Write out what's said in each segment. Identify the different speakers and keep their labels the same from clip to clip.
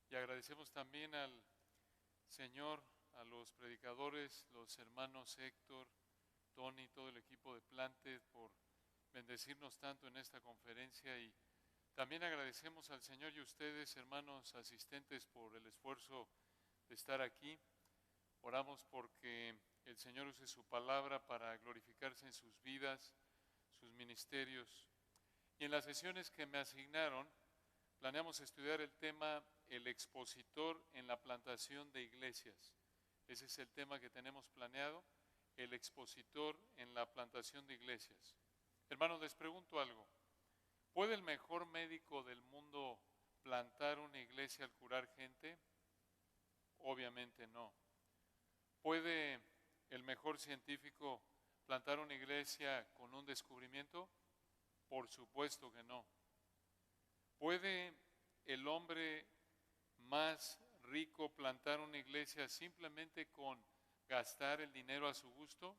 Speaker 1: Y agradecemos también al Señor, a los predicadores, los hermanos Héctor, Tony, todo el equipo de Planted por bendecirnos tanto en esta conferencia, y también agradecemos al Señor y a ustedes, hermanos asistentes, por el esfuerzo de estar aquí. Oramos porque el Señor use su palabra para glorificarse en sus vidas, sus ministerios. Y en las sesiones que me asignaron, planeamos estudiar el tema el expositor en la plantación de iglesias. Ese es el tema que tenemos planeado, el expositor en la plantación de iglesias. Hermanos, les pregunto algo. ¿Puede el mejor médico del mundo plantar una iglesia al curar gente? Obviamente no. ¿Puede el mejor científico plantar una iglesia con un descubrimiento? Por supuesto que no. ¿Puede el hombre más rico plantar una iglesia simplemente con gastar el dinero a su gusto?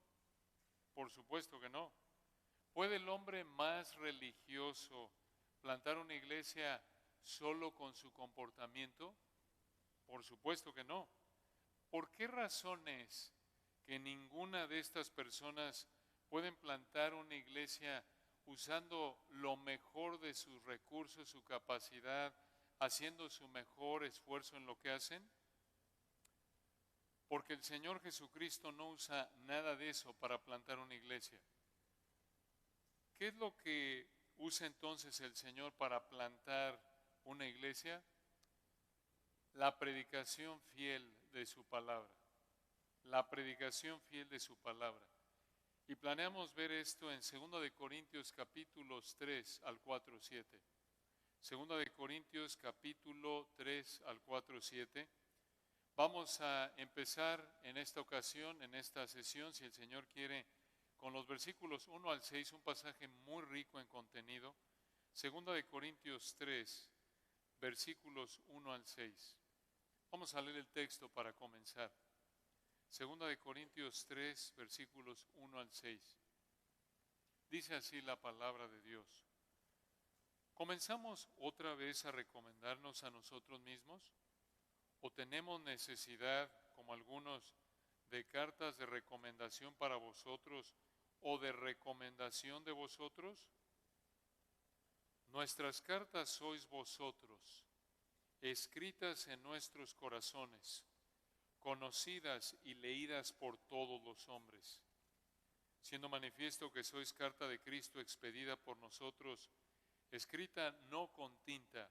Speaker 1: Por supuesto que no. ¿Puede el hombre más religioso plantar una iglesia solo con su comportamiento? Por supuesto que no. ¿Por qué razón es que ninguna de estas personas pueden plantar una iglesia usando lo mejor de sus recursos, su capacidad, haciendo su mejor esfuerzo en lo que hacen? Porque el Señor Jesucristo no usa nada de eso para plantar una iglesia. ¿Qué es lo que usa entonces el Señor para plantar una iglesia? La predicación fiel de su palabra. La predicación fiel de su palabra. Y planeamos ver esto en 2 de Corintios capítulos 3 al 4-7. 2 de Corintios capítulo 3 al 4-7. Vamos a empezar en esta ocasión, en esta sesión, si el Señor quiere, con los versículos 1 al 6, un pasaje muy rico en contenido. 2 de Corintios 3, versículos 1 al 6. Vamos a leer el texto para comenzar. 2 de Corintios 3, versículos 1 al 6. Dice así la palabra de Dios. ¿Comenzamos otra vez a recomendarnos a nosotros mismos? ¿O tenemos necesidad, como algunos, de cartas de recomendación para vosotros o de recomendación de vosotros? Nuestras cartas sois vosotros, escritas en nuestros corazones, conocidas y leídas por todos los hombres, siendo manifiesto que sois carta de Cristo expedida por nosotros, escrita no con tinta,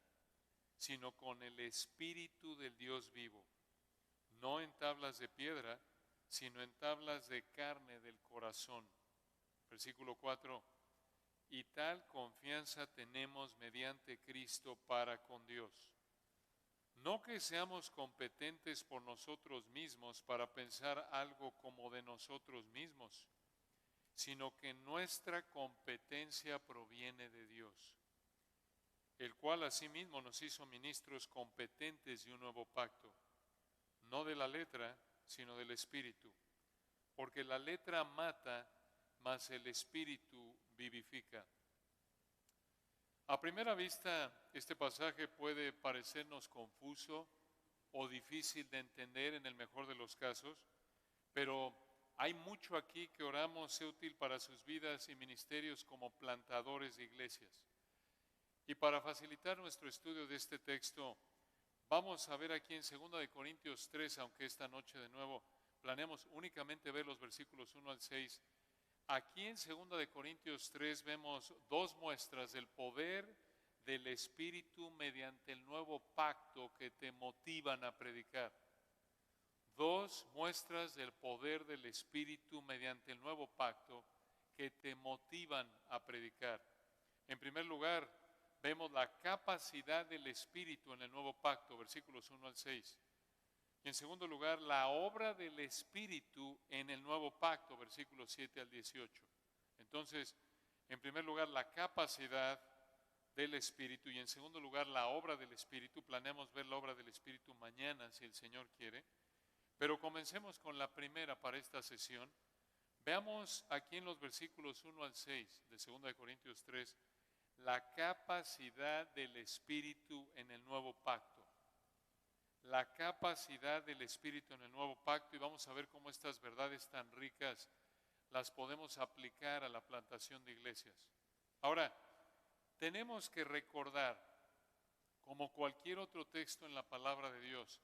Speaker 1: sino con el Espíritu del Dios vivo, no en tablas de piedra, sino en tablas de carne del corazón. Versículo 4, y tal confianza tenemos mediante Cristo para con Dios. No que seamos competentes por nosotros mismos para pensar algo como de nosotros mismos, sino que nuestra competencia proviene de Dios, el cual asimismo nos hizo ministros competentes de un nuevo pacto, no de la letra, sino del Espíritu, porque la letra mata, mas el Espíritu vivifica. A primera vista, este pasaje puede parecernos confuso o difícil de entender en el mejor de los casos, pero hay mucho aquí que oramos sea útil para sus vidas y ministerios como plantadores de iglesias. Y para facilitar nuestro estudio de este texto, vamos a ver aquí en 2 de Corintios 3, aunque esta noche de nuevo planeamos únicamente ver los versículos 1 al 6. Aquí en 2 de Corintios 3 vemos dos muestras del poder del Espíritu mediante el nuevo pacto que te motivan a predicar. Dos muestras del poder del Espíritu mediante el nuevo pacto que te motivan a predicar. En primer lugar, vemos la capacidad del Espíritu en el nuevo pacto, versículos 1 al 6. Y en segundo lugar, la obra del Espíritu en el nuevo pacto, versículos 7 al 18. Entonces, en primer lugar, la capacidad del Espíritu, y en segundo lugar, la obra del Espíritu. Planeamos ver la obra del Espíritu mañana, si el Señor quiere. Pero comencemos con la primera para esta sesión. Veamos aquí en los versículos 1 al 6 de 2 de Corintios 3, la capacidad del Espíritu en el nuevo pacto. la capacidad del Espíritu en el nuevo pacto y vamos a ver cómo estas verdades tan ricas las podemos aplicar a la plantación de iglesias. Ahora, tenemos que recordar, como cualquier otro texto en la palabra de Dios,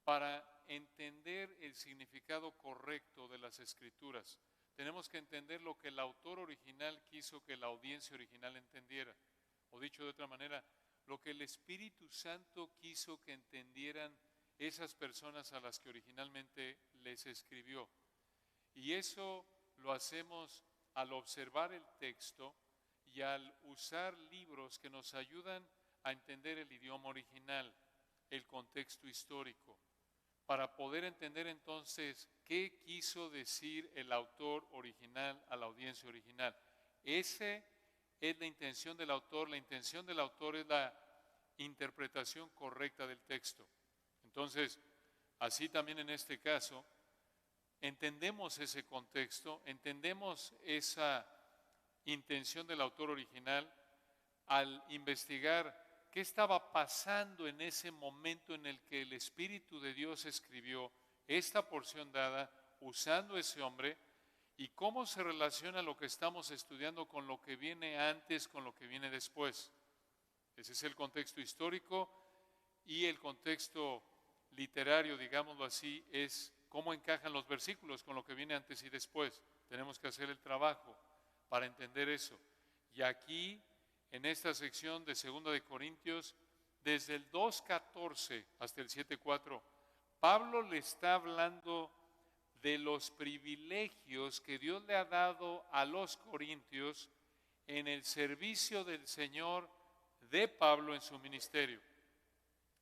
Speaker 1: para entender el significado correcto de las Escrituras, tenemos que entender lo que el autor original quiso que la audiencia original entendiera. O dicho de otra manera, lo que el Espíritu Santo quiso que entendieran esas personas a las que originalmente les escribió. Y eso lo hacemos al observar el texto y al usar libros que nos ayudan a entender el idioma original, el contexto histórico, para poder entender entonces qué quiso decir el autor original a la audiencia original. Esa es la intención del autor. La intención del autor es la interpretación correcta del texto. Entonces, así también en este caso, entendemos ese contexto, entendemos esa intención del autor original al investigar qué estaba pasando en ese momento en el que el Espíritu de Dios escribió esta porción dada usando ese hombre y cómo se relaciona lo que estamos estudiando con lo que viene antes, con lo que viene después. Ese es el contexto histórico y el contexto literario, digámoslo así, es cómo encajan los versículos con lo que viene antes y después. Tenemos que hacer el trabajo para entender eso. Y aquí, en esta sección de 2 de Corintios, desde el 2:14 hasta el 7:4, Pablo le está hablando de los privilegios que Dios le ha dado a los corintios en el servicio del Señor de Pablo en su ministerio.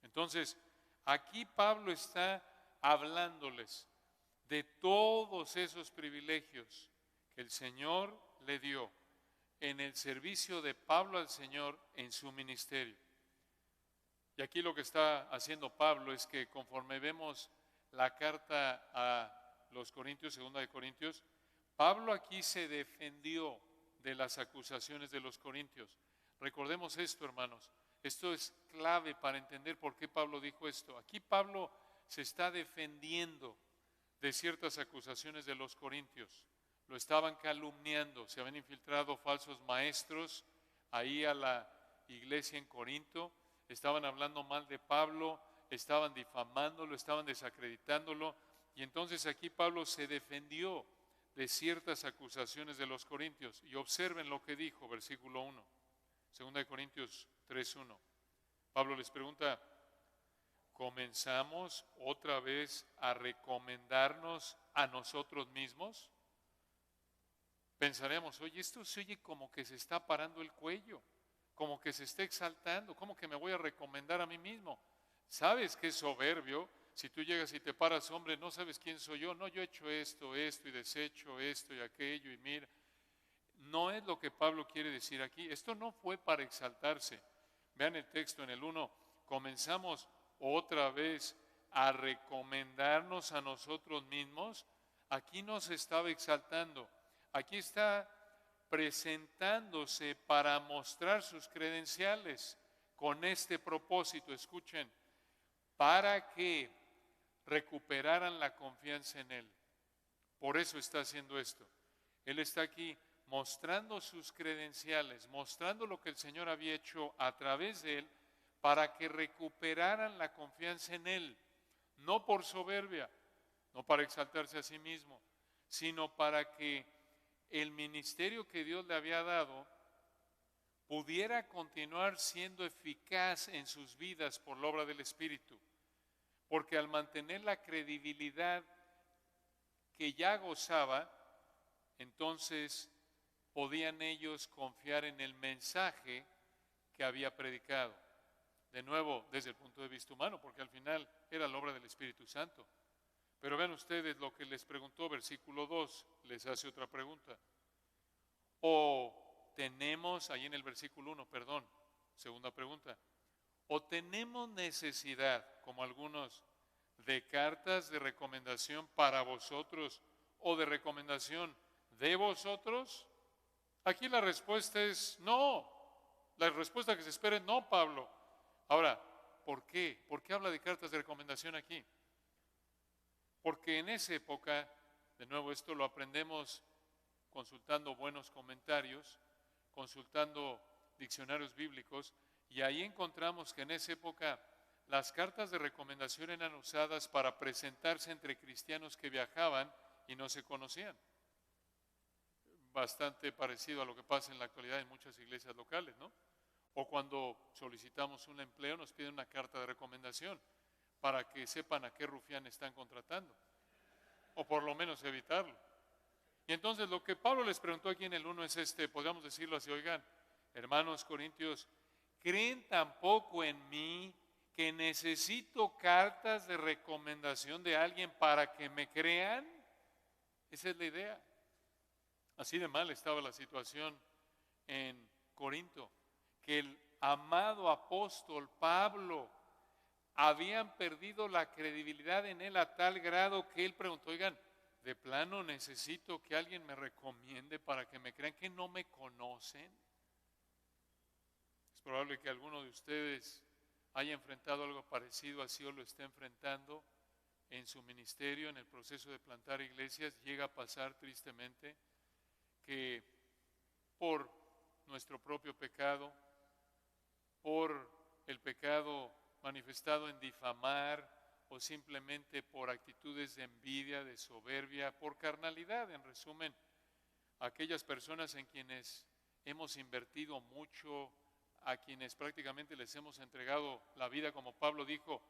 Speaker 1: Entonces, aquí Pablo está hablándoles de todos esos privilegios que el Señor le dio en el servicio de Pablo al Señor en su ministerio. Y aquí lo que está haciendo Pablo es que conforme vemos la carta a los Corintios, 2 de Corintios, Pablo aquí se defendió de las acusaciones de los corintios. Recordemos esto, hermanos. Esto es clave para entender por qué Pablo dijo esto. Aquí Pablo se está defendiendo de ciertas acusaciones de los corintios. Lo estaban calumniando, se habían infiltrado falsos maestros ahí a la iglesia en Corinto, estaban hablando mal de Pablo, estaban difamándolo, estaban desacreditándolo, y entonces aquí Pablo se defendió de ciertas acusaciones de los corintios. Y observen lo que dijo, versículo 1, 2 de Corintios 3:1. Pablo les pregunta, ¿comenzamos otra vez a recomendarnos a nosotros mismos? Pensaremos, oye, esto se oye como que se está parando el cuello, como que se está exaltando, como que me voy a recomendar a mí mismo. ¿Sabes qué soberbio? Si tú llegas y te paras, hombre, no sabes quién soy yo, no, yo he hecho esto y deshecho esto y aquello y mira. No es lo que Pablo quiere decir aquí. Esto no fue para exaltarse. Vean el texto en el 1, comenzamos otra vez a recomendarnos a nosotros mismos. Aquí no se estaba exaltando. Aquí está presentándose para mostrar sus credenciales con este propósito. Escuchen, para que recuperaran la confianza en Él. Por eso está haciendo esto. Él está aquí mostrando sus credenciales, mostrando lo que el Señor había hecho a través de Él para que recuperaran la confianza en Él. No por soberbia, no para exaltarse a sí mismo, sino para que el ministerio que Dios le había dado pudiera continuar siendo eficaz en sus vidas por la obra del Espíritu. Porque al mantener la credibilidad que ya gozaba, entonces podían ellos confiar en el mensaje que había predicado. De nuevo, desde el punto de vista humano, porque al final era la obra del Espíritu Santo. Pero vean ustedes lo que les preguntó, versículo 2, les hace otra pregunta. O tenemos, ahí en el versículo 1, perdón, segunda pregunta. O tenemos necesidad, como algunos, de cartas de recomendación para vosotros o de recomendación de vosotros. Aquí la respuesta es no. La respuesta que se espera es no, Pablo. Ahora, ¿por qué? ¿Por qué habla de cartas de recomendación aquí? Porque en esa época, de nuevo esto lo aprendemos consultando buenos comentarios, consultando diccionarios bíblicos, y ahí encontramos que en esa época las cartas de recomendación eran usadas para presentarse entre cristianos que viajaban y no se conocían. Bastante parecido a lo que pasa en la actualidad en muchas iglesias locales, ¿no? O cuando solicitamos un empleo nos piden una carta de recomendación para que sepan a qué rufián están contratando, o por lo menos evitarlo. Y entonces lo que Pablo les preguntó aquí en el 1 es podríamos decirlo así: oigan, hermanos corintios, ¿creen tampoco en mí que necesito cartas de recomendación de alguien para que me crean? Esa es la idea. Así de mal estaba la situación en Corinto, que el amado apóstol Pablo habían perdido la credibilidad en él a tal grado que él preguntó: oigan, de plano necesito que alguien me recomiende para que me crean que no me conocen. Es probable que alguno de ustedes haya enfrentado algo parecido así o lo esté enfrentando en su ministerio, en el proceso de plantar iglesias. Llega a pasar tristemente que por nuestro propio pecado, por el pecado manifestado en difamar o simplemente por actitudes de envidia, de soberbia, por carnalidad, en resumen, aquellas personas en quienes hemos invertido mucho, a quienes prácticamente les hemos entregado la vida, como Pablo dijo,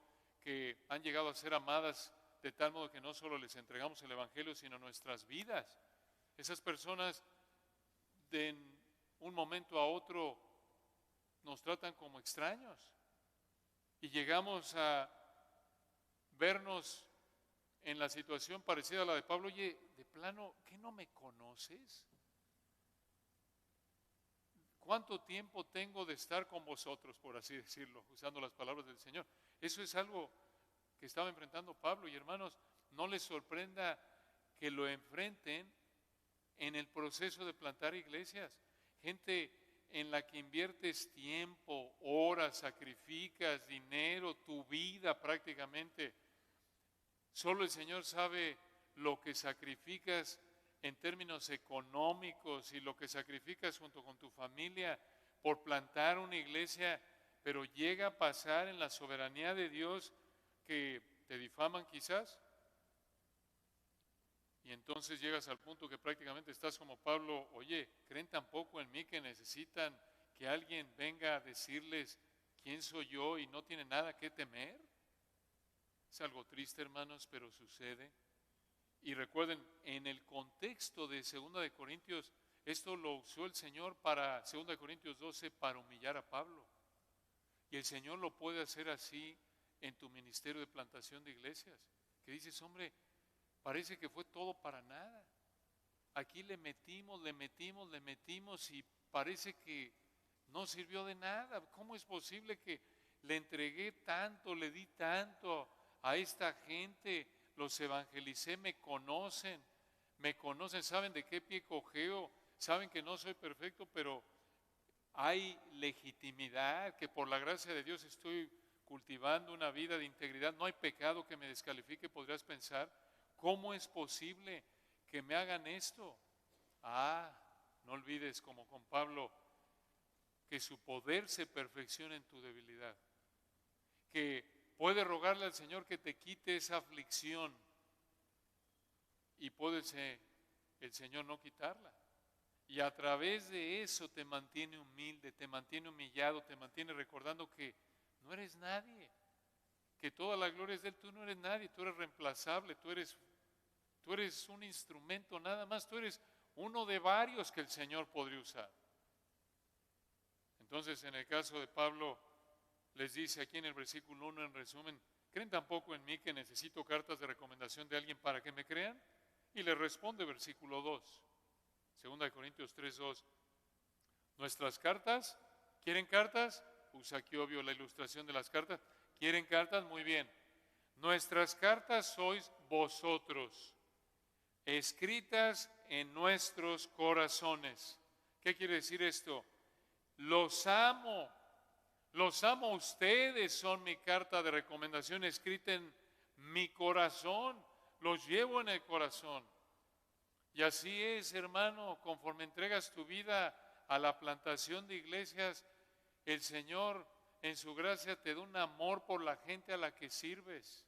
Speaker 1: que han llegado a ser amadas de tal modo que no solo les entregamos el Evangelio, sino nuestras vidas. Esas personas de un momento a otro nos tratan como extraños y llegamos a vernos en la situación parecida a la de Pablo. Oye, de plano, ¿qué no me conoces? ¿Cuánto tiempo tengo de estar con vosotros, por así decirlo, usando las palabras del Señor? Eso es algo que estaba enfrentando Pablo, y hermanos, no les sorprenda que lo enfrenten en el proceso de plantar iglesias. Gente en la que inviertes tiempo, horas, sacrificas dinero, tu vida prácticamente. Solo el Señor sabe lo que sacrificas en términos económicos y lo que sacrificas junto con tu familia por plantar una iglesia, pero llega a pasar en la soberanía de Dios que te difaman quizás. Y entonces llegas al punto que prácticamente estás como Pablo: oye, ¿creen tampoco en mí que necesitan que alguien venga a decirles quién soy yo y no tienen nada que temer? Es algo triste, hermanos, pero sucede. Y recuerden, en el contexto de 2 de Corintios, esto lo usó el Señor para 2 de Corintios 12 para humillar a Pablo. Y el Señor lo puede hacer así en tu ministerio de plantación de iglesias, que dices: hombre, parece que fue todo para nada. Aquí le metimos y parece que no sirvió de nada. ¿Cómo es posible que le entregué tanto, le di tanto a esta gente, los evangelicé, me conocen, saben de qué pie cojeo, saben que no soy perfecto, pero hay legitimidad, que por la gracia de Dios estoy cultivando una vida de integridad, no hay pecado que me descalifique? Podrías pensar, ¿cómo es posible que me hagan esto? No olvides, como con Pablo, que su poder se perfecciona en tu debilidad, que puedes rogarle al Señor que te quite esa aflicción y puede el Señor no quitarla. Y a través de eso te mantiene humilde, te mantiene humillado, te mantiene recordando que no eres nadie, que toda la gloria es de Él. Tú no eres nadie, tú eres reemplazable, tú eres un instrumento nada más, tú eres uno de varios que el Señor podría usar. Entonces, en el caso de Pablo, les dice aquí en el versículo 1, en resumen: ¿creen tampoco en mí que necesito cartas de recomendación de alguien para que me crean? Y le responde versículo 2, 2 Corintios 3:2. Nuestras cartas, ¿quieren cartas? Usa aquí obvio la ilustración de las cartas. ¿Quieren cartas? Muy bien. Nuestras cartas sois vosotros, escritas en nuestros corazones. ¿Qué quiere decir esto? Los amo Los amo a ustedes, son mi carta de recomendación escrita en mi corazón. Los llevo en el corazón. Y así es, hermano, conforme entregas tu vida a la plantación de iglesias, el Señor en su gracia te da un amor por la gente a la que sirves.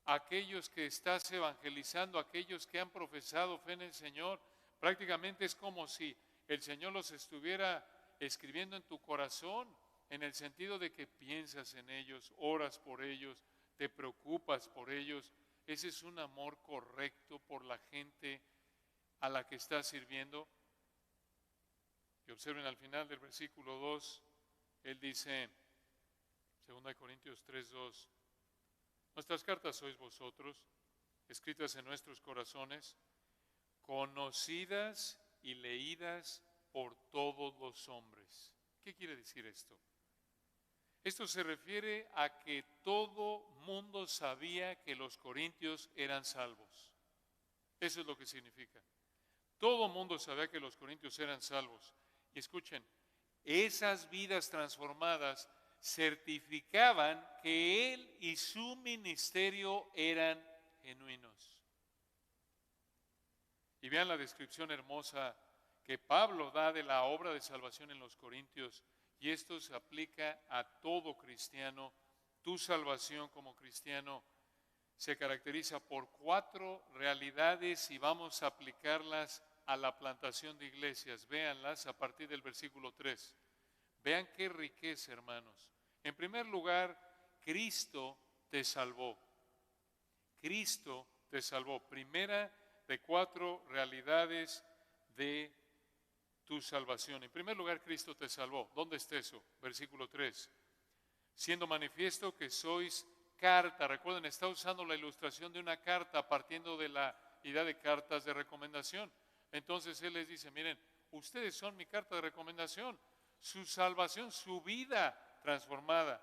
Speaker 1: Aquellos que estás evangelizando, aquellos que han profesado fe en el Señor, prácticamente es como si el Señor los estuviera escribiendo en tu corazón, en el sentido de que piensas en ellos, oras por ellos, te preocupas por ellos. Ese es un amor correcto por la gente a la que estás sirviendo. Y observen al final del versículo 2, él dice, 2 Corintios 3:2, nuestras cartas sois vosotros, escritas en nuestros corazones, conocidas y leídas por todos los hombres. ¿Qué quiere decir esto? Esto se refiere a que todo mundo sabía que los corintios eran salvos. Eso es lo que significa. Todo mundo sabía que los corintios eran salvos. Y escuchen, esas vidas transformadas certificaban que él y su ministerio eran genuinos. Y vean la descripción hermosa que Pablo da de la obra de salvación en los corintios. Y esto se aplica a todo cristiano. Tu salvación como cristiano se caracteriza por 4 realidades y vamos a aplicarlas a la plantación de iglesias. Véanlas a partir del versículo 3. Vean qué riqueza, hermanos. En primer lugar, Cristo te salvó. Cristo te salvó. Primera de 4 realidades de tu salvación. En primer lugar, Cristo te salvó. ¿Dónde está eso? Versículo 3. Siendo manifiesto que sois carta. Recuerden, está usando la ilustración de una carta partiendo de la idea de cartas de recomendación. Entonces Él les dice, miren, ustedes son mi carta de recomendación. Su salvación, su vida transformada,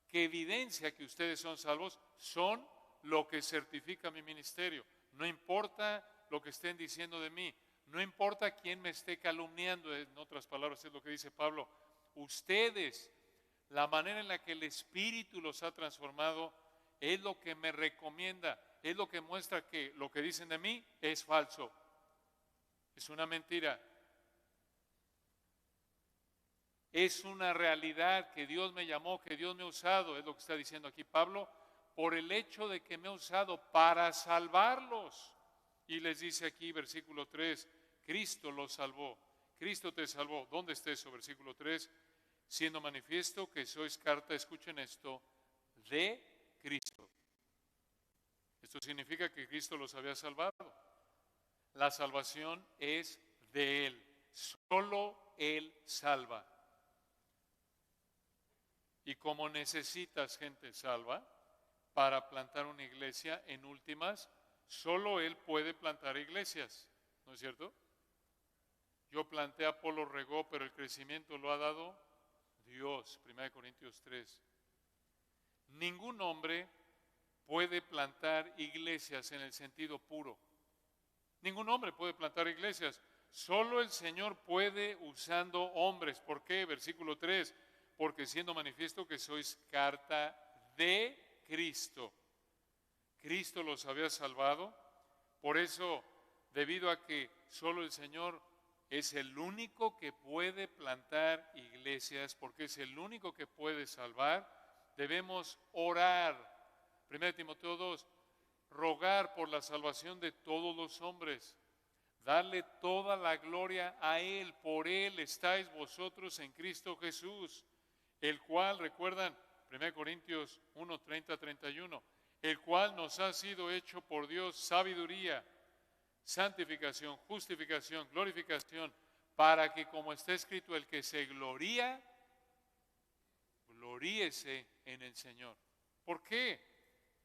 Speaker 1: que evidencia que ustedes son salvos, son lo que certifica mi ministerio. No importa lo que estén diciendo de mí, no importa quién me esté calumniando, en otras palabras es lo que dice Pablo, ustedes, la manera en la que el Espíritu los ha transformado, es lo que me recomienda, es lo que muestra que lo que dicen de mí es falso, es una mentira. Es una realidad que Dios me llamó, que Dios me ha usado, es lo que está diciendo aquí Pablo, por el hecho de que me ha usado para salvarlos. Y les dice aquí, versículo 3, Cristo los salvó, Cristo te salvó. ¿Dónde está eso? Versículo 3, siendo manifiesto que sois carta, escuchen esto, de Cristo. Esto significa que Cristo los había salvado. La salvación es de Él, solo Él salva. Y como necesitas gente salva para plantar una iglesia, en últimas, solo Él puede plantar iglesias, ¿no es cierto? Yo planté, Apolo regó, pero el crecimiento lo ha dado Dios, 1 Corintios 3. Ningún hombre puede plantar iglesias en el sentido puro. Ningún hombre puede plantar iglesias. Solo el Señor puede usando hombres. ¿Por qué? Versículo 3. Porque siendo manifiesto que sois carta de Cristo. Cristo los había salvado. Por eso, debido a que solo el Señor es el único que puede plantar iglesias, porque es el único que puede salvar, debemos orar. 1 Timoteo 2, rogar por la salvación de todos los hombres. Darle toda la gloria a Él. Por Él estáis vosotros en Cristo Jesús, el cual, recuerdan, 1 Corintios 1, 30, 31, el cual nos ha sido hecho por Dios sabiduría, santificación, justificación, glorificación, para que, como está escrito, el que se gloría, gloríese en el Señor. ¿Por qué?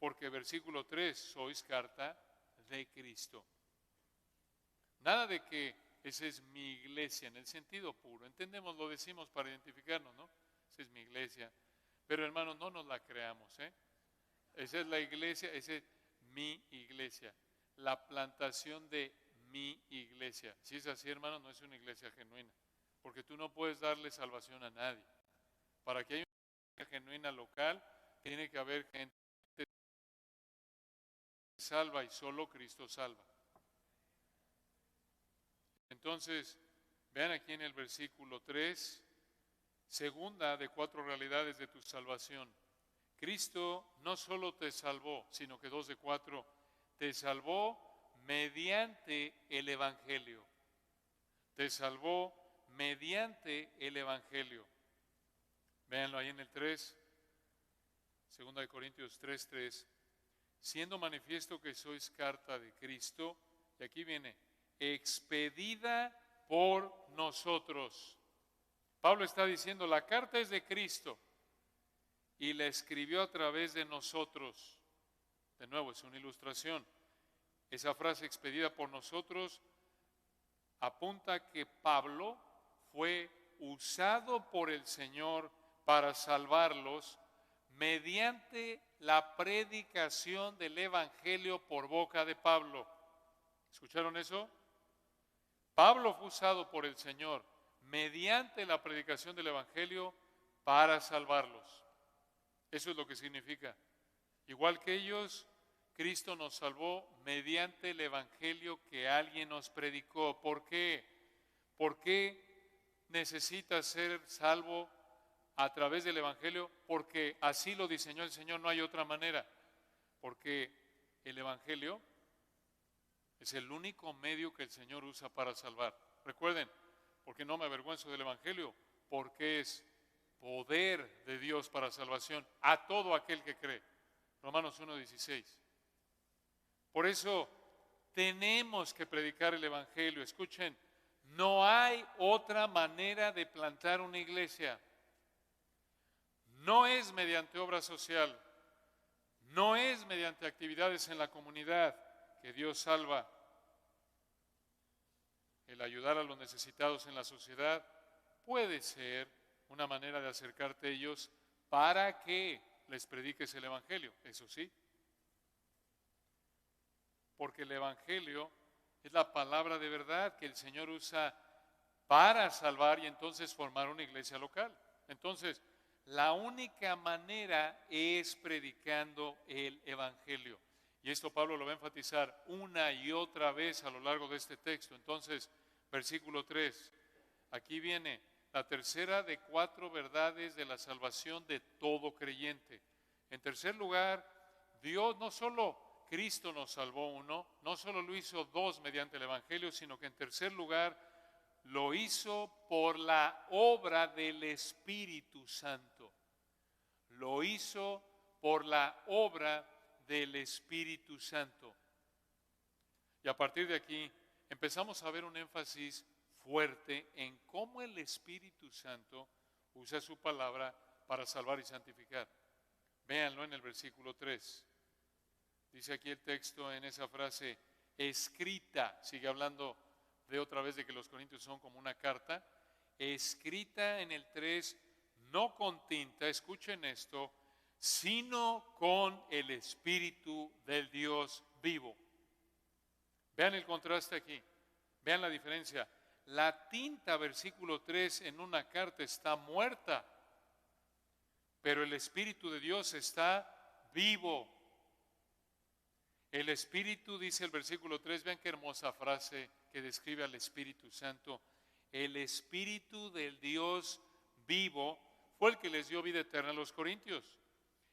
Speaker 1: Porque versículo 3, sois carta de Cristo. Nada de que esa es mi iglesia en el sentido puro. Entendemos, lo decimos para identificarnos, ¿no? Esa es mi iglesia. Pero hermanos, no nos la creamos, ¿eh? Esa es la iglesia, esa es mi iglesia. La plantación de mi iglesia. Si es así, hermano, no es una iglesia genuina. Porque tú no puedes darle salvación a nadie. Para que haya una genuina local, tiene que haber gente que salva y solo Cristo salva. Entonces, vean aquí en el versículo 3, segunda de 4 realidades de tu salvación. Cristo no solo te salvó, sino que 2 de 4, te salvó mediante el Evangelio. Te salvó mediante el Evangelio. Véanlo ahí en el 3, 2 de Corintios 3:3, siendo manifiesto que sois carta de Cristo, y aquí viene, expedida por nosotros. Pablo está diciendo, la carta es de Cristo y la escribió a través de nosotros. De nuevo, es una ilustración. Esa frase expedida por nosotros apunta que Pablo fue usado por el Señor para salvarlos mediante la predicación del Evangelio por boca de Pablo. ¿Escucharon eso? Pablo fue usado por el Señor mediante la predicación del Evangelio para salvarlos. Eso es lo que significa. Igual que ellos, Cristo nos salvó mediante el Evangelio que alguien nos predicó. ¿Por qué? ¿Por qué necesitas ser salvo a través del Evangelio? Porque así lo diseñó el Señor, no hay otra manera. Porque el Evangelio es el único medio que el Señor usa para salvar. Recuerden, porque no me avergüenzo del Evangelio, porque es poder de Dios para salvación a todo aquel que cree. Romanos 1:16. Por eso tenemos que predicar el Evangelio. Escuchen, no hay otra manera de plantar una iglesia. No es mediante obra social, no es mediante actividades en la comunidad que Dios salva. El ayudar a los necesitados en la sociedad puede ser una manera de acercarte a ellos para que les prediques el Evangelio, eso sí. Porque el Evangelio es la palabra de verdad que el Señor usa para salvar y entonces formar una iglesia local. Entonces, la única manera es predicando el Evangelio. Y esto Pablo lo va a enfatizar una y otra vez a lo largo de este texto. Entonces, versículo 3, aquí viene la tercera de 4 verdades de la salvación de todo creyente. En tercer lugar, Dios no solo Cristo nos salvó uno, no solo lo hizo 2 mediante el Evangelio, sino que en tercer lugar lo hizo por la obra del Espíritu Santo. Lo hizo por la obra del Espíritu Santo. Y a partir de aquí empezamos a ver un énfasis fuerte en cómo el Espíritu Santo usa su palabra para salvar y santificar. Véanlo en el versículo 3. Dice aquí el texto en esa frase, escrita, sigue hablando de otra vez de que los corintios son como una carta, escrita en el 3, no con tinta, escuchen esto, sino con el Espíritu del Dios vivo. Vean el contraste aquí, vean la diferencia. La tinta, versículo 3, en una carta está muerta, pero el Espíritu de Dios está vivo. El Espíritu, dice el versículo 3, vean qué hermosa frase que describe al Espíritu Santo. El Espíritu del Dios vivo fue el que les dio vida eterna a los corintios.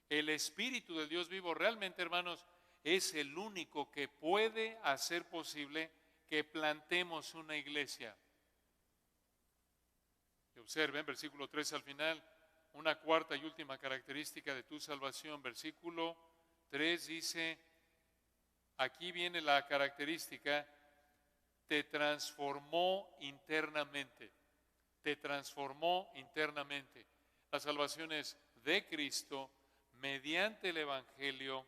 Speaker 1: El Espíritu del Dios vivo realmente, hermanos, es el único que puede hacer posible que plantemos una iglesia. Y observen, versículo 3 al final, una cuarta y última característica de tu salvación. Versículo 3 dice, aquí viene la característica, te transformó internamente. Te transformó internamente. La salvación es de Cristo mediante el Evangelio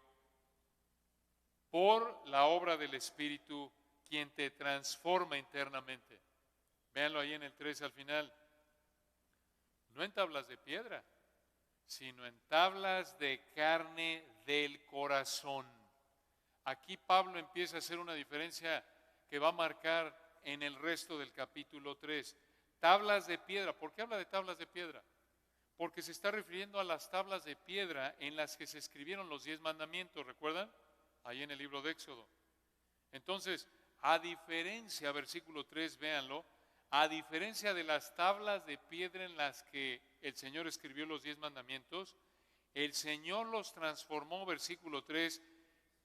Speaker 1: por la obra del Espíritu, quien te transforma internamente. Véanlo ahí en el 3 al final. No en tablas de piedra, sino en tablas de carne del corazón. Aquí Pablo empieza a hacer una diferencia que va a marcar en el resto del capítulo 3. Tablas de piedra. ¿Por qué habla de tablas de piedra? porque se está refiriendo a las tablas de piedra en las que se escribieron los 10 mandamientos, ¿recuerdan? Ahí en el libro de Éxodo. Entonces, a diferencia, versículo 3, véanlo, a diferencia de las tablas de piedra en las que el Señor escribió los 10 mandamientos, el Señor los transformó, versículo 3,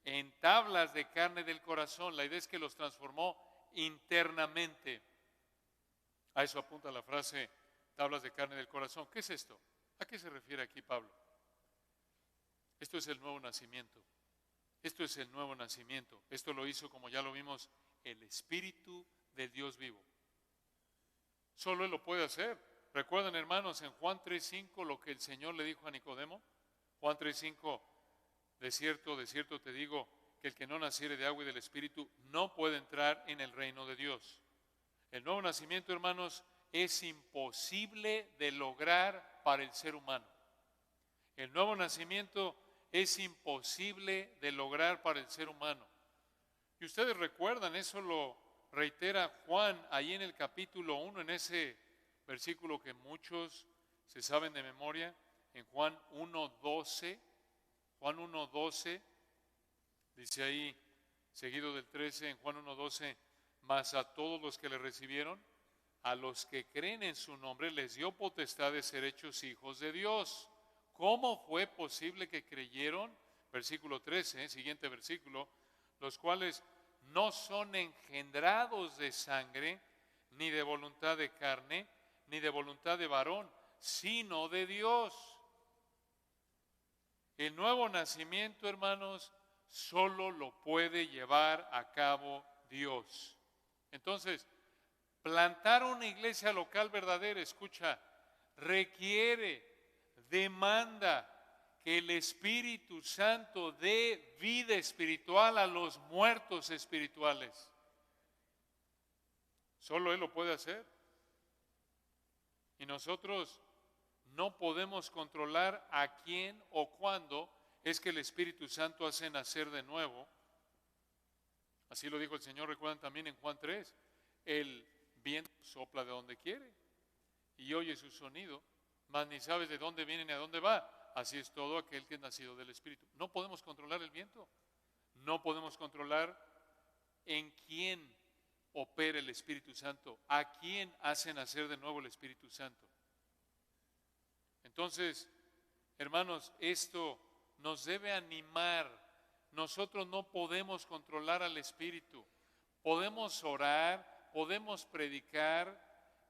Speaker 1: en tablas de carne del corazón. La idea es que los transformó internamente. A eso apunta la frase tablas de carne del corazón. ¿Qué es esto? ¿A qué se refiere aquí Pablo? Esto es el nuevo nacimiento. Esto es el nuevo nacimiento. Esto lo hizo, como ya lo vimos, el Espíritu del Dios vivo. Solo Él lo puede hacer. ¿Recuerdan, hermanos, en Juan 3:5 lo que el Señor le dijo a Nicodemo? Juan 3:5, de cierto te digo, que el que no naciere de agua y del Espíritu no puede entrar en el reino de Dios. El nuevo nacimiento, hermanos, es imposible de lograr para el ser humano. El nuevo nacimiento es imposible de lograr para el ser humano. Y ustedes recuerdan, eso lo reitera Juan ahí en el capítulo 1, en ese versículo que muchos se saben de memoria, en Juan 1:12. Juan 1:12, dice ahí, seguido del 13, en Juan 1:12, mas a todos los que le recibieron, a los que creen en su nombre, les dio potestad de ser hechos hijos de Dios. ¿Cómo fue posible que creyeron? Versículo 13, siguiente versículo, los cuales no son engendrados de sangre, ni de voluntad de carne, ni de voluntad de varón, sino de Dios. El nuevo nacimiento, hermanos, solo lo puede llevar a cabo Dios. Entonces, plantar una iglesia local verdadera, escucha, requiere, demanda que el Espíritu Santo dé vida espiritual a los muertos espirituales. Solo Él lo puede hacer. Y nosotros no podemos controlar a quién o cuándo es que el Espíritu Santo hace nacer de nuevo. Así lo dijo el Señor, recuerdan también en Juan 3, el viento sopla de donde quiere y oye su sonido, mas ni sabes de dónde viene ni a dónde va. Así es todo aquel que es nacido del Espíritu. No podemos controlar el viento, no podemos controlar en quién opera el Espíritu Santo, a quién hace nacer de nuevo el Espíritu Santo. Entonces, hermanos, esto nos debe animar. Nosotros no podemos controlar al Espíritu. Podemos orar, podemos predicar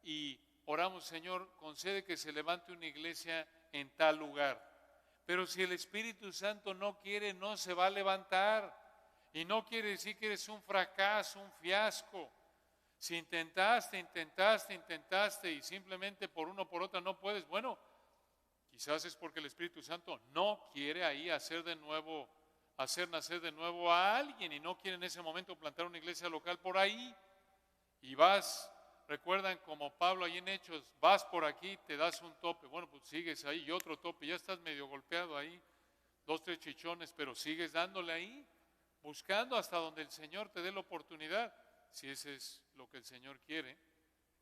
Speaker 1: y oramos, Señor, concede que se levante una iglesia en tal lugar. Pero si el Espíritu Santo no quiere, no se va a levantar. Y no quiere decir que eres un fracaso, un fiasco. Si intentaste y simplemente por uno o por otra no puedes, bueno, quizás es porque el Espíritu Santo no quiere ahí hacer nacer de nuevo a alguien y no quiere en ese momento plantar una iglesia local por ahí. Y recuerdan como Pablo ahí en Hechos, vas por aquí, te das un tope, bueno, pues sigues ahí y otro tope, ya estás medio golpeado ahí, 2, 3 chichones, pero sigues dándole ahí, buscando hasta donde el Señor te dé la oportunidad, si ese es lo que el Señor quiere,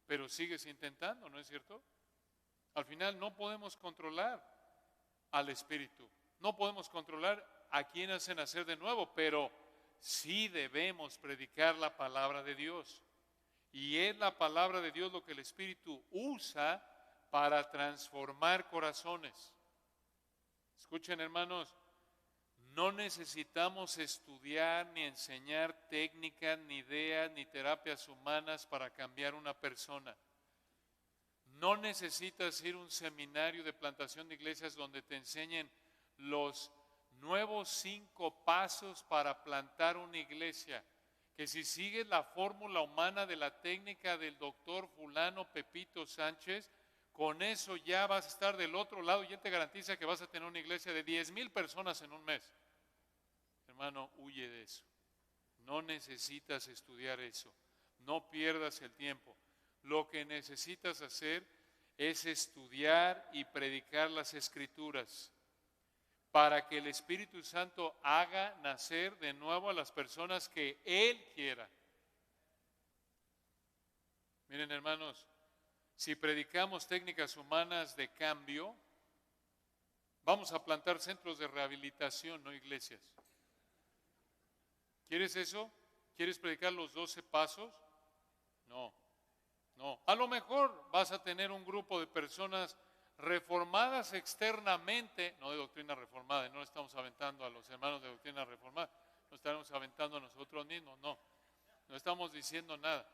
Speaker 1: pero sigues intentando, ¿no es cierto? Al final no podemos controlar al Espíritu, no podemos controlar a quién hace nacer de nuevo, pero sí debemos predicar la palabra de Dios. Y es la palabra de Dios lo que el Espíritu usa para transformar corazones. Escuchen, hermanos, no necesitamos estudiar ni enseñar técnicas, ni ideas, ni terapias humanas para cambiar una persona. No necesitas ir a un seminario de plantación de iglesias donde te enseñen los nuevos 5 pasos para plantar una iglesia. Que si sigues la fórmula humana de la técnica del doctor fulano Pepito Sánchez, con eso ya vas a estar del otro lado y él te garantiza que vas a tener una iglesia de 10,000 personas en un mes. Hermano, huye de eso. No necesitas estudiar eso. No pierdas el tiempo. Lo que necesitas hacer es estudiar y predicar las Escrituras para que el Espíritu Santo haga nacer de nuevo a las personas que Él quiera. Miren, hermanos, si predicamos técnicas humanas de cambio, Vamos a plantar centros de rehabilitación, no iglesias. ¿Quieres eso? ¿Quieres predicar los 12 pasos? No, no. A lo mejor vas a tener un grupo de personas reformadas externamente, no de doctrina reformada, no le estamos aventando a los hermanos de doctrina reformada, no estaremos aventando a nosotros mismos, no estamos diciendo nada.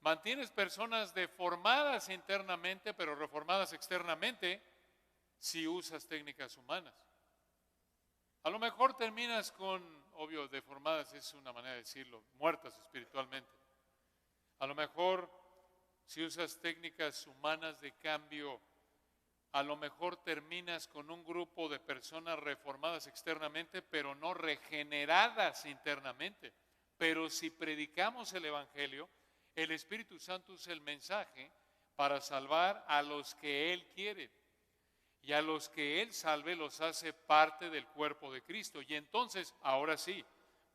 Speaker 1: Mantienes personas deformadas internamente, pero reformadas externamente, si usas técnicas humanas. A lo mejor terminas con, obvio, deformadas es una manera de decirlo, muertas espiritualmente. A lo mejor, si usas técnicas humanas de cambio, a lo mejor terminas con un grupo de personas reformadas externamente, pero no regeneradas internamente. Pero si predicamos el Evangelio, el Espíritu Santo usa el mensaje para salvar a los que Él quiere. Y a los que Él salve los hace parte del cuerpo de Cristo. Y entonces, ahora sí,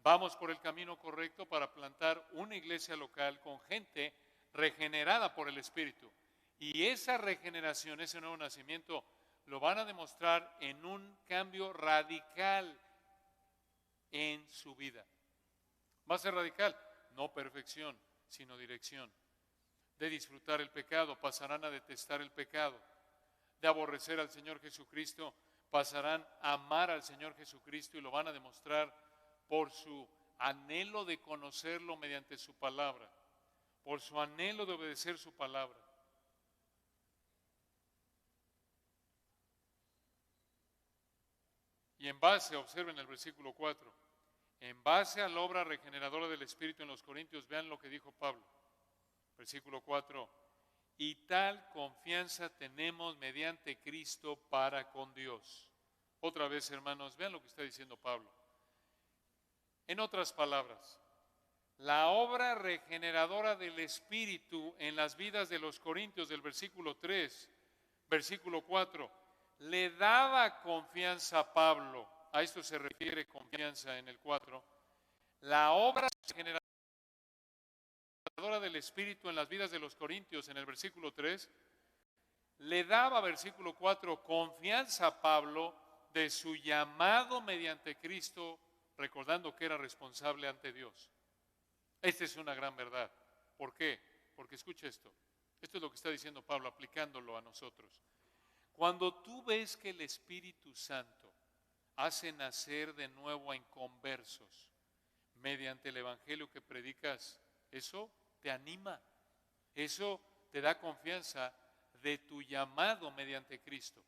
Speaker 1: vamos por el camino correcto para plantar una iglesia local con gente regenerada por el Espíritu. Y esa regeneración, ese nuevo nacimiento, lo van a demostrar en un cambio radical en su vida. Va a ser radical, no perfección, sino dirección. De disfrutar el pecado, pasarán a detestar el pecado. De aborrecer al Señor Jesucristo, pasarán a amar al Señor Jesucristo y lo van a demostrar por su anhelo de conocerlo mediante su palabra, por su anhelo de obedecer su palabra. Y en base, observen el versículo 4, en base a la obra regeneradora del Espíritu en los Corintios, vean lo que dijo Pablo. Versículo 4, y tal confianza tenemos mediante Cristo para con Dios. Otra vez, hermanos, vean lo que está diciendo Pablo. En otras palabras, la obra regeneradora del Espíritu en las vidas de los Corintios del versículo 3, versículo 4, le daba confianza a Pablo. A esto se refiere confianza en el 4. La obra regeneradora del Espíritu en las vidas de los Corintios en el versículo 3, le daba, versículo 4, confianza a Pablo de su llamado mediante Cristo, recordando que era responsable ante Dios. Esta es una gran verdad. ¿Por qué? Porque escucha esto. Esto es lo que está diciendo Pablo, aplicándolo a nosotros. Cuando tú ves que el Espíritu Santo hace nacer de nuevo a inconversos mediante el Evangelio que predicas, eso te anima, eso te da confianza de tu llamado mediante Cristo.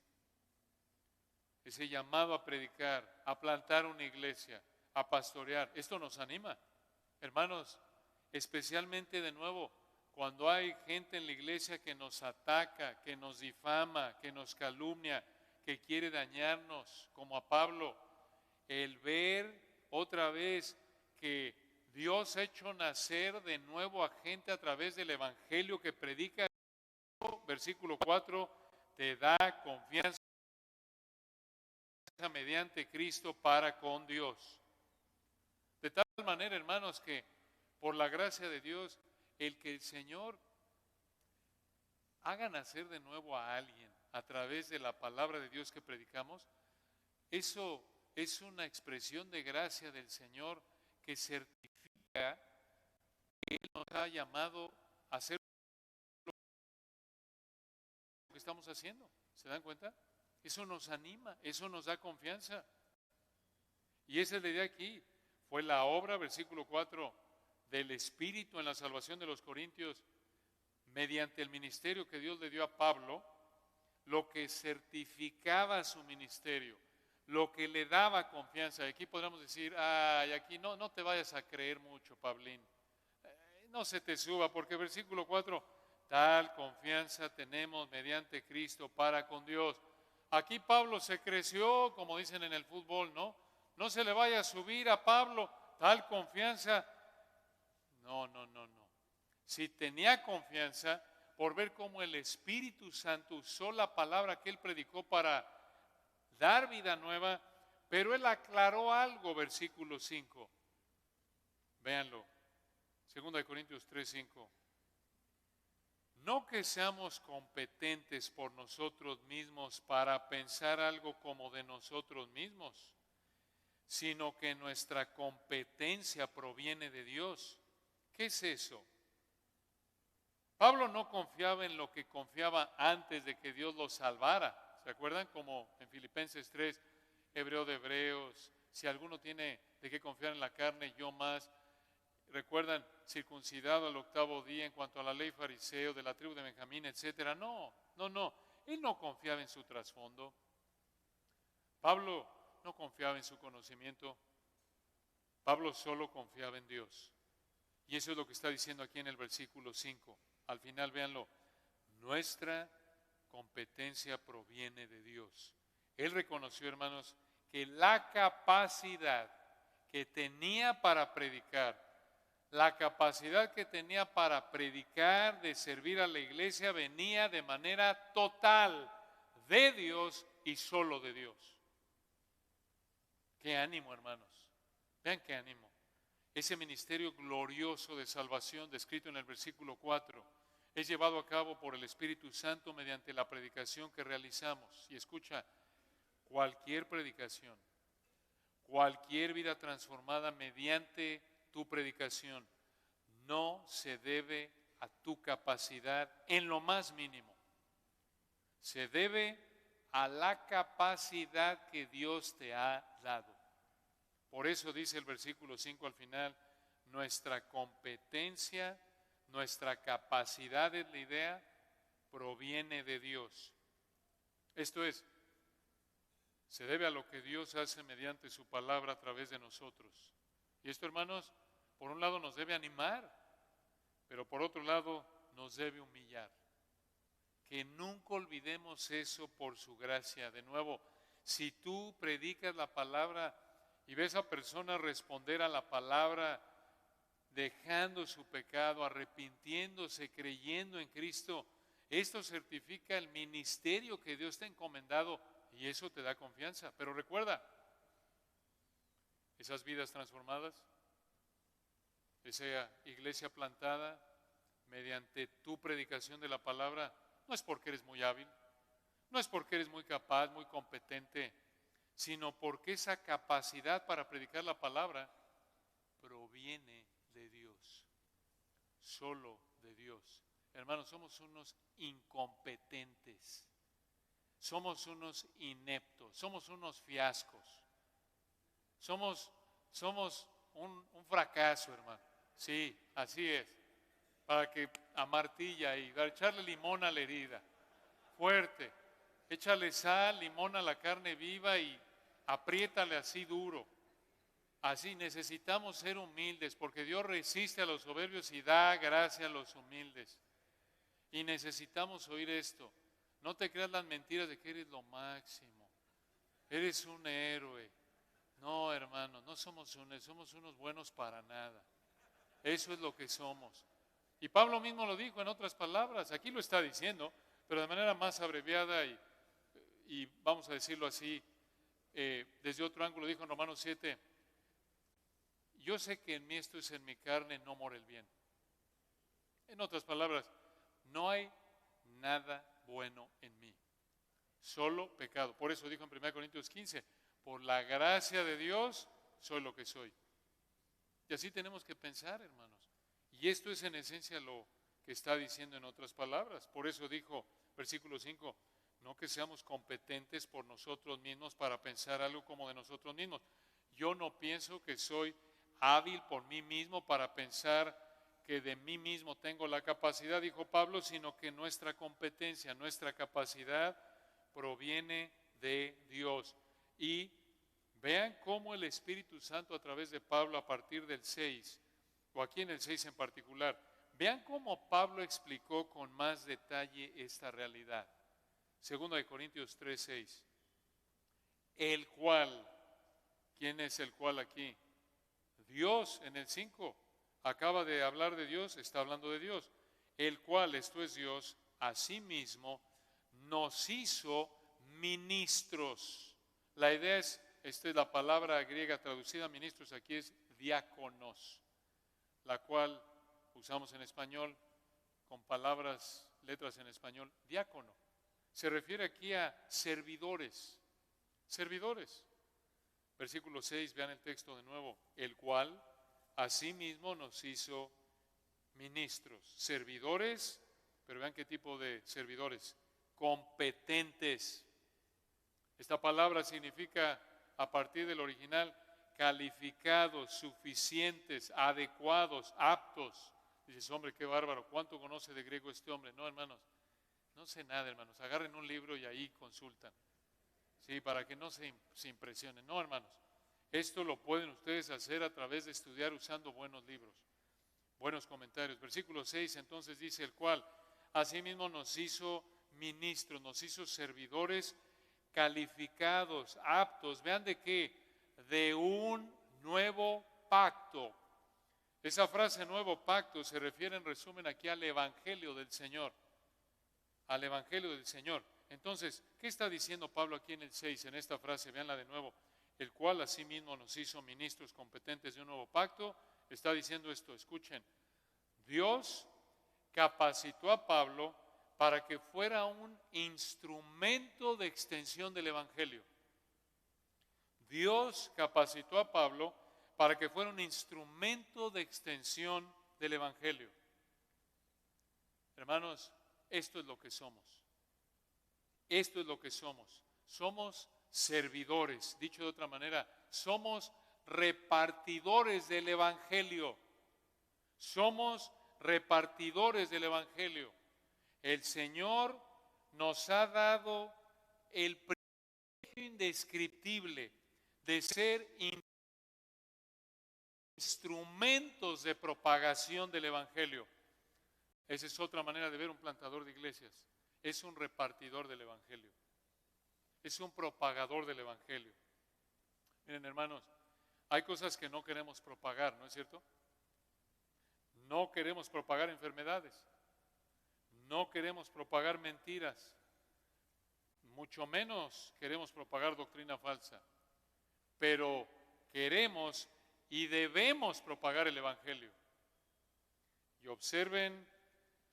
Speaker 1: Ese llamado a predicar, a plantar una iglesia, a pastorear, esto nos anima. Hermanos, especialmente de nuevo, cuando hay gente en la iglesia que nos ataca, que nos difama, que nos calumnia, que quiere dañarnos, como a Pablo, el ver otra vez que Dios ha hecho nacer de nuevo a gente a través del Evangelio que predica, versículo 4, te da confianza mediante Cristo para con Dios. De tal manera, hermanos, que por la gracia de Dios, el que el Señor haga nacer de nuevo a alguien a través de la palabra de Dios que predicamos, eso es una expresión de gracia del Señor que certifica que Él nos ha llamado a hacer lo que estamos haciendo. ¿Se dan cuenta? Eso nos anima, eso nos da confianza. Y esa es la idea aquí. Fue la obra, versículo 4, del Espíritu en la salvación de los Corintios, mediante el ministerio que Dios le dio a Pablo, lo que certificaba su ministerio, lo que le daba confianza. Aquí podríamos decir, ay, aquí no te vayas a creer mucho, Pablín. No se te suba, porque versículo 4, tal confianza tenemos mediante Cristo para con Dios. Aquí Pablo se creció, como dicen en el fútbol, ¿no? No se le vaya a subir a Pablo, tal confianza. No. Si tenía confianza por ver cómo el Espíritu Santo usó la palabra que él predicó para dar vida nueva, pero él aclaró algo, versículo 5. Véanlo, 2 Corintios 3:5. No que seamos competentes por nosotros mismos para pensar algo como de nosotros mismos, sino que nuestra competencia proviene de Dios. ¿Qué es eso? Pablo no confiaba en lo que confiaba antes de que Dios lo salvara. ¿Se acuerdan? Como en Filipenses 3, Hebreo de Hebreos, si alguno tiene de qué confiar en la carne, yo más. ¿Recuerdan? Circuncidado al 8º día en cuanto a la ley fariseo, de la tribu de Benjamín, etcétera. No. Él no confiaba en su trasfondo. Pablo no confiaba en su conocimiento. Pablo solo confiaba en Dios. Y eso es lo que está diciendo aquí en el versículo 5. Al final, véanlo. Nuestra competencia proviene de Dios. Él reconoció, hermanos, que la capacidad que tenía para predicar, la capacidad que tenía para predicar, de servir a la iglesia, venía de manera total de Dios y solo de Dios. Qué ánimo, hermanos. Vean qué ánimo. Ese ministerio glorioso de salvación descrito en el versículo 4 es llevado a cabo por el Espíritu Santo mediante la predicación que realizamos. Y escucha, cualquier predicación, cualquier vida transformada mediante tu predicación no se debe a tu capacidad en lo más mínimo. Se debe a la capacidad que Dios te ha dado. Por eso dice el versículo 5 al final, nuestra competencia, nuestra capacidad es la idea, proviene de Dios. Esto es, se debe a lo que Dios hace mediante su palabra a través de nosotros. Y esto, hermanos, por un lado nos debe animar, pero por otro lado nos debe humillar. Que nunca olvidemos eso por su gracia. De nuevo, si tú predicas la palabra y ves a personas responder a la palabra dejando su pecado, arrepintiéndose, creyendo en Cristo, esto certifica el ministerio que Dios te ha encomendado y eso te da confianza. Pero recuerda, esas vidas transformadas, esa iglesia plantada mediante tu predicación de la palabra, no es porque eres muy hábil, no es porque eres muy capaz, muy competente, sino porque esa capacidad para predicar la palabra proviene de Dios, solo de Dios. Hermanos, somos unos incompetentes, somos unos ineptos, somos unos fiascos, somos un fracaso, hermano. Sí, así es, para que amartilla y echarle limón a la herida, fuerte, échale sal, limón a la carne viva y apriétale así duro. Así necesitamos ser humildes, porque Dios resiste a los soberbios y da gracia a los humildes. Y necesitamos oír esto. No te creas las mentiras de que eres lo máximo, eres un héroe. No, hermano, no somos unos buenos para nada. Eso es lo que somos. Y Pablo mismo lo dijo en otras palabras, aquí lo está diciendo, pero de manera más abreviada y vamos a decirlo así, desde otro ángulo, dijo en Romanos 7, yo sé que en mí esto es en mi carne, no mora el bien. En otras palabras, no hay nada bueno en mí, solo pecado. Por eso dijo en 1 Corintios 15, por la gracia de Dios soy lo que soy. Y así tenemos que pensar, hermanos. Y esto es en esencia lo que está diciendo en otras palabras. Por eso dijo, versículo 5, no que seamos competentes por nosotros mismos para pensar algo como de nosotros mismos. Yo no pienso que soy hábil por mí mismo para pensar que de mí mismo tengo la capacidad, dijo Pablo, sino que nuestra competencia, nuestra capacidad proviene de Dios. Y vean cómo el Espíritu Santo a través de Pablo a partir del 6, o aquí en el 6 en particular, vean cómo Pablo explicó con más detalle esta realidad. 2 Corintios 3:6. El cual, ¿quién es el cual aquí? Dios en el 5. Acaba de hablar de Dios, está hablando de Dios. El cual, esto es Dios, asimismo nos hizo ministros. La idea es, esta es la palabra griega traducida a ministros, aquí es diáconos, la cual usamos en español con palabras letras en español, diácono. Se refiere aquí a servidores. Servidores. Versículo 6, vean el texto de nuevo. El cual asimismo nos hizo ministros, servidores, pero vean qué tipo de servidores, competentes. Esta palabra significa, a partir del original, calificados, suficientes, adecuados, aptos. Dices, hombre, qué bárbaro, ¿cuánto conoce de griego este hombre? No, hermanos, no sé nada, hermanos, agarren un libro y ahí consultan. Sí, para que no se impresionen. No, hermanos, esto lo pueden ustedes hacer a través de estudiar usando buenos libros, buenos comentarios. Versículo 6, entonces dice, el cual asimismo nos hizo ministros, nos hizo servidores calificados, aptos. Vean de qué, de un nuevo pacto. Esa frase nuevo pacto se refiere en resumen aquí al Evangelio del Señor, al Evangelio del Señor. Entonces, ¿qué está diciendo Pablo aquí en el 6, en esta frase? Veanla de nuevo. El cual asimismo nos hizo ministros competentes de un nuevo pacto. Está diciendo esto, escuchen. Dios capacitó a Pablo para que fuera un instrumento de extensión del Evangelio. Dios capacitó a Pablo para que fuera un instrumento de extensión del Evangelio. Hermanos, esto es lo que somos. Esto es lo que somos. Somos servidores. Dicho de otra manera, somos repartidores del Evangelio. Somos repartidores del Evangelio. El Señor nos ha dado el privilegio indescriptible de ser instrumentos de propagación del Evangelio. Esa es otra manera de ver un plantador de iglesias. Es un repartidor del Evangelio. Es un propagador del Evangelio. Miren, hermanos, hay cosas que no queremos propagar, ¿no es cierto? No queremos propagar enfermedades. No queremos propagar mentiras. Mucho menos queremos propagar doctrina falsa. Pero queremos y debemos propagar el Evangelio. Y observen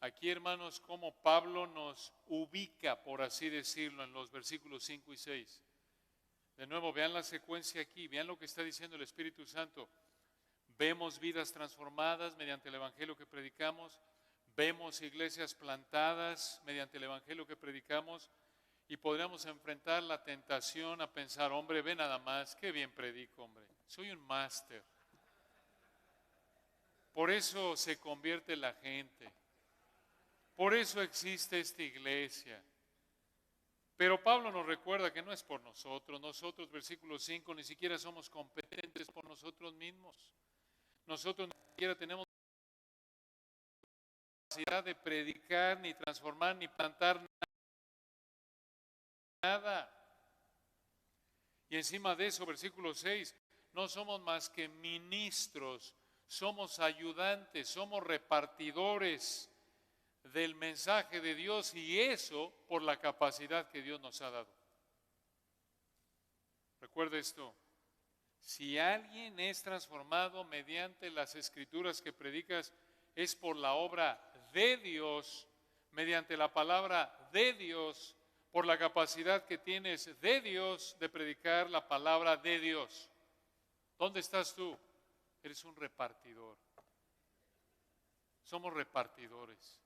Speaker 1: aquí, hermanos, cómo Pablo nos ubica, por así decirlo, en los versículos 5 y 6. De nuevo, vean la secuencia aquí, vean lo que está diciendo el Espíritu Santo. Vemos vidas transformadas mediante el Evangelio que predicamos, vemos iglesias plantadas mediante el Evangelio que predicamos, y podríamos enfrentar la tentación a pensar, hombre, ve nada más, qué bien predico, hombre, soy un máster. Por eso se convierte la gente. Por eso existe esta iglesia. Pero Pablo nos recuerda que no es por nosotros. Nosotros, versículo 5, ni siquiera somos competentes por nosotros mismos. Nosotros ni siquiera tenemos la capacidad de predicar, ni transformar, ni plantar nada. Y encima de eso, versículo 6, no somos más que ministros, somos ayudantes, somos repartidores del mensaje de Dios, y eso por la capacidad que Dios nos ha dado. Recuerde esto, si alguien es transformado mediante las escrituras que predicas, es por la obra de Dios, mediante la palabra de Dios, por la capacidad que tienes de Dios de predicar la palabra de Dios. ¿Dónde estás tú? Eres un repartidor. Somos repartidores.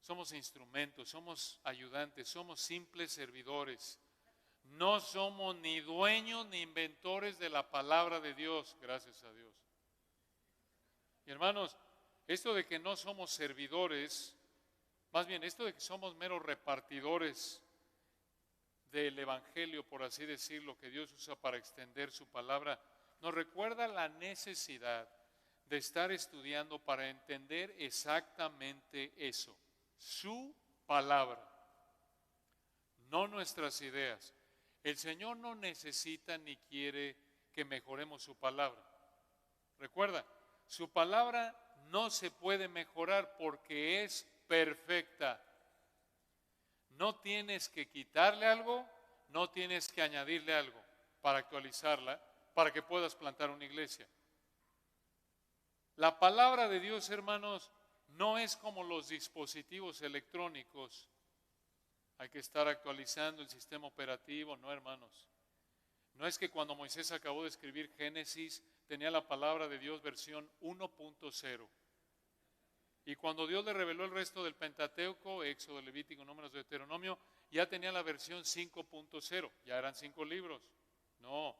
Speaker 1: Somos instrumentos, somos ayudantes, somos simples servidores. No somos ni dueños ni inventores de la palabra de Dios, gracias a Dios. Y hermanos, esto de que no somos servidores, más bien esto de que somos meros repartidores del Evangelio, por así decirlo, que Dios usa para extender su palabra, nos recuerda la necesidad de estar estudiando para entender exactamente eso. Su palabra, no nuestras ideas. El Señor no necesita ni quiere que mejoremos su palabra. Recuerda, su palabra no se puede mejorar porque es perfecta. No tienes que quitarle algo, no tienes que añadirle algo para actualizarla, para que puedas plantar una iglesia. La palabra de Dios, hermanos, no es como los dispositivos electrónicos. Hay que estar actualizando el sistema operativo, no, hermanos. No es que cuando Moisés acabó de escribir Génesis tenía la palabra de Dios versión 1.0. Y cuando Dios le reveló el resto del Pentateuco, Éxodo, Levítico, Números, Deuteronomio, ya tenía la versión 5.0, ya eran 5 libros. No.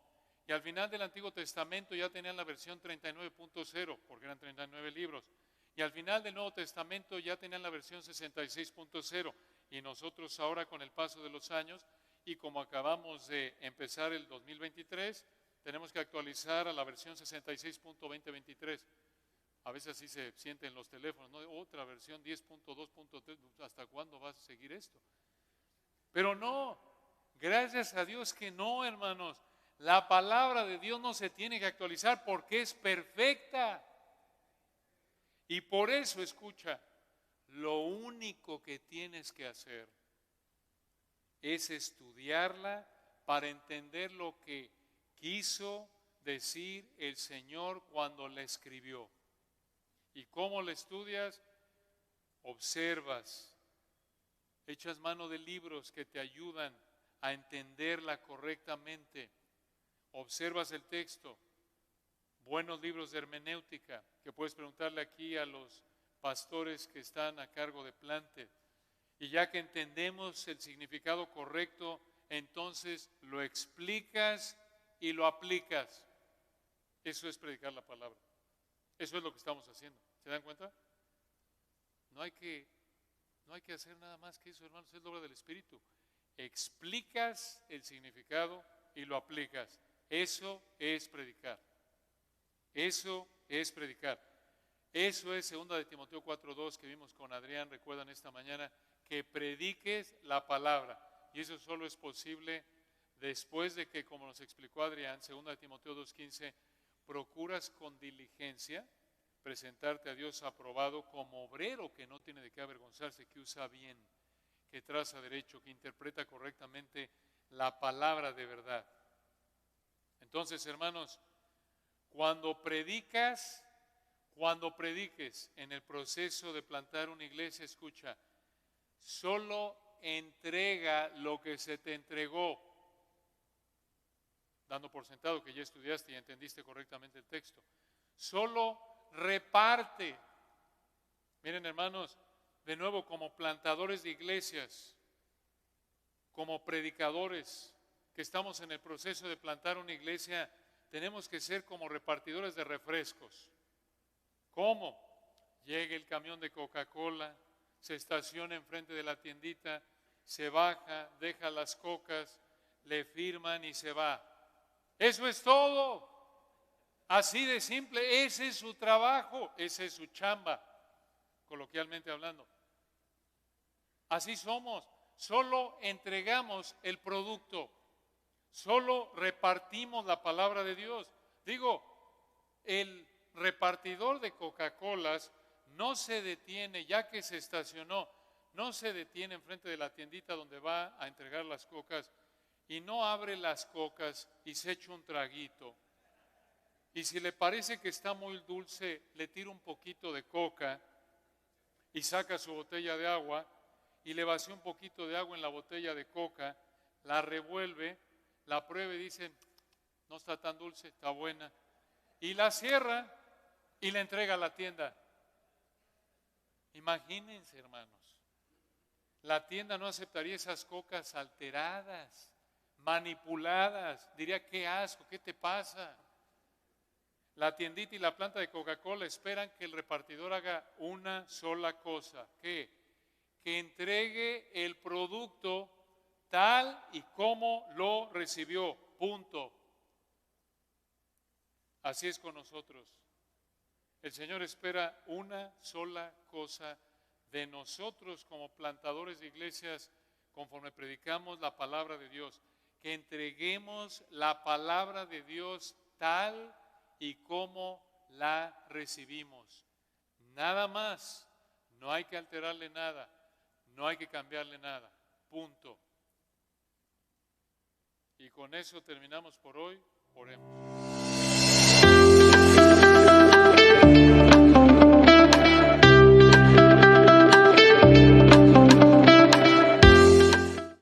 Speaker 1: Y al final del Antiguo Testamento ya tenían la versión 39.0, porque eran 39 libros. Y al final del Nuevo Testamento ya tenían la versión 66.0. Y nosotros ahora, con el paso de los años, y como acabamos de empezar el 2023, tenemos que actualizar a la versión 66.2023. A veces así se sienten los teléfonos, ¿no? Otra versión 10.2.3, ¿hasta cuándo vas a seguir esto? Pero no, gracias a Dios que no, hermanos. La palabra de Dios no se tiene que actualizar porque es perfecta. Y por eso, escucha, lo único que tienes que hacer es estudiarla para entender lo que quiso decir el Señor cuando la escribió. ¿Y cómo la estudias? Observas, echas mano de libros que te ayudan a entenderla correctamente, observas el texto, buenos libros de hermenéutica, que puedes preguntarle aquí a los pastores que están a cargo de Plante. Y ya que entendemos el significado correcto, entonces lo explicas y lo aplicas. Eso es predicar la palabra. Eso es lo que estamos haciendo. ¿Se dan cuenta? No hay que hacer nada más que eso, hermanos. Es la obra del Espíritu. Explicas el significado y lo aplicas. Eso es predicar. Eso es predicar. Eso es 2 de Timoteo 4:2 que vimos con Adrián, recuerdan esta mañana, que prediques la palabra. Y eso solo es posible después de que, como nos explicó Adrián, 2 de Timoteo 2:15, procuras con diligencia presentarte a Dios aprobado como obrero que no tiene de qué avergonzarse, que usa bien, que traza derecho, que interpreta correctamente la palabra de verdad. Entonces, hermanos, cuando prediques en el proceso de plantar una iglesia, escucha, solo entrega lo que se te entregó, dando por sentado que ya estudiaste y entendiste correctamente el texto. Solo reparte. Miren, hermanos, de nuevo, como plantadores de iglesias, como predicadores que estamos en el proceso de plantar una iglesia, tenemos que ser como repartidores de refrescos. ¿Cómo? Llega el camión de Coca-Cola, se estaciona enfrente de la tiendita, se baja, deja las cocas, le firman y se va. Eso es todo. Así de simple, ese es su trabajo, esa es su chamba, coloquialmente hablando. Así somos, solo entregamos el producto, solo repartimos la palabra de Dios. Digo, el repartidor de Coca-Colas no se detiene, ya que se estacionó, no se detiene enfrente de la tiendita donde va a entregar las cocas y no abre las cocas y se echa un traguito. Y si le parece que está muy dulce, le tira un poquito de coca y saca su botella de agua y le vacía un poquito de agua en la botella de coca, la revuelve, la prueba y dice, no está tan dulce, está buena. Y la cierra y la entrega a la tienda. Imagínense, hermanos, la tienda no aceptaría esas cocas alteradas, manipuladas. Diría, qué asco, ¿qué te pasa? La tiendita y la planta de Coca-Cola esperan que el repartidor haga una sola cosa. ¿Qué? Que entregue el producto tal y como lo recibió. Punto. Así es con nosotros. El Señor espera una sola cosa de nosotros como plantadores de iglesias conforme predicamos la palabra de Dios. Que entreguemos la palabra de Dios tal y como la recibimos. Nada más. No hay que alterarle nada. No hay que cambiarle nada. Punto. Y con eso terminamos por hoy. Oremos.